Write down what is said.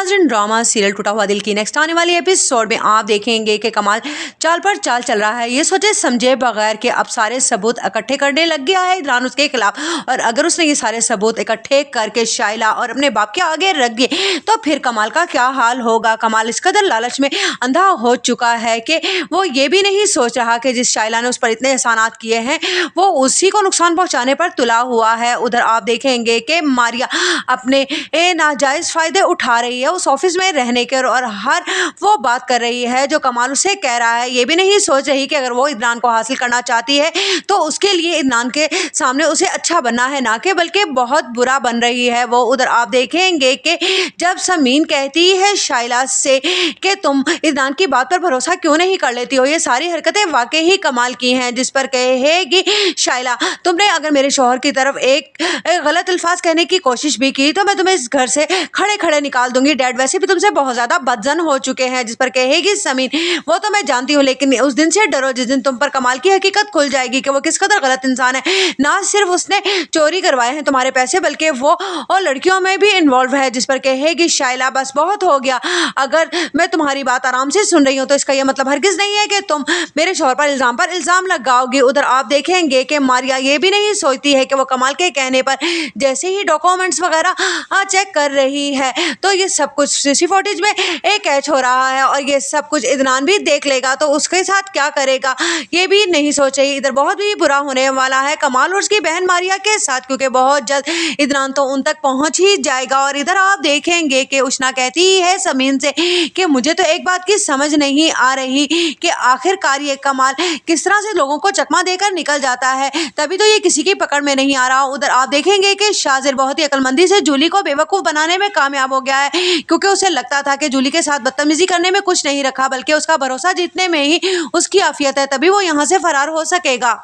नाज़रीन, drama serial टूटा हुआ दिल की नेक्स्ट आने वाली एपिसोड में आप देखेंगे कि कमाल चाल पर चाल चल रहा है। ये सोचे समझे बगैर कि अब सारे सबूत इकट्ठे करने लग गया है इमरान उसके खिलाफ, और अगर उसने ये सारे सबूत इकट्ठे करके शाइला और अपने बाप के आगे रख दिए तो फिर कमाल का क्या हाल होगा। कमाल इस कदर लालच में अंधा हो चुका है कि वो ये भी नहीं सोच रहा कि जिस शाइला ने उस पर इतने एहसानात किए हैं वो उसी को नुकसान पहुंचाने पर तुला हुआ है। उधर आप देखेंगे कि मारिया अपने नाजायज फायदे उठा रही है उस ऑफिस में रहने के, और हर वो बात कर रही है जो कमाल उसे कह रहा है। ये भी नहीं सोच रही कि अगर वो इमरान को हासिल करना चाहती है तो उसके लिए इमरान के सामने उसे अच्छा बनना है, ना कि बल्कि बहुत बुरा बन रही है वो। उधर आप देखेंगे कि जब समीन कहती है शाइला से कि तुम इमरान की बात पर भरोसा क्यों नहीं कर लेती हो, ये सारी हरकतें वाकई ही कमाल की हैं। जिस पर कहेगी शाइला, तुमने अगर मेरे शौहर की तरफ एक गलत अल्फाज कहने की कोशिश भी की तो मैं तुम्हें इस घर से खड़े खड़े निकाल दूंगी। डैड वैसे भी तुमसे बहुत ज्यादा बदजन हो चुके हैं। जिस पर कहेगी समीन, वो तो मैं जानती हूँ, लेकिन उस दिन से डरो जिस दिन तुम पर कमाल की हकीकत खुल जाएगी कि वो किस कदर गलत इंसान है। ना सिर्फ उसने चोरी करवाए हैं तुम्हारे पैसे, बल्कि वो और लड़कियों में भी इन्वॉल्व है। जिस पर कहेगी शाइला, बस बहुत हो गया, अगर मैं तुम्हारी बात आराम से सुन रही हूँ तो इसका यह मतलब हरगिज नहीं है कि तुम मेरे शौहर पर इल्जाम लगाओगी। उधर आप देखेंगे कि मारिया ये भी नहीं सोचती है कि वो कमाल के कहने पर जैसे ही डॉक्यूमेंट्स वगैरह चेक कर रही है तो ये सब कुछ सीसी फुटेज में एक कैच हो रहा है, और ये सब कुछ इदनान भी देख लेगा तो उसके साथ क्या करेगा ये भी नहीं सोच रही। इधर बहुत भी बुरा होने वाला है कमाल और उसकी बहन मारिया के साथ, क्योंकि बहुत जल्द इदनान तो उन तक पहुंच ही जाएगा। और इधर आप देखेंगे कि उष्णा कहती है समीन से कि मुझे तो एक बात की समझ नहीं आ रही कि आखिरकार ये कमाल किस तरह से लोगों को चकमा देकर निकल जाता है, तभी तो ये किसी की पकड़ में नहीं आ रहा। उधर आप देखेंगे कि शाजिर बहुत ही अक्लमंदी से जूली को बेवकूफ बनाने में कामयाब हो गया है, क्योंकि उसे लगता था कि जूली के साथ बदतमीजी करने में कुछ नहीं रखा, बल्कि उसका भरोसा जीतने में ही उसकी आफियत है, तभी वो यहाँ से फरार हो सकेगा।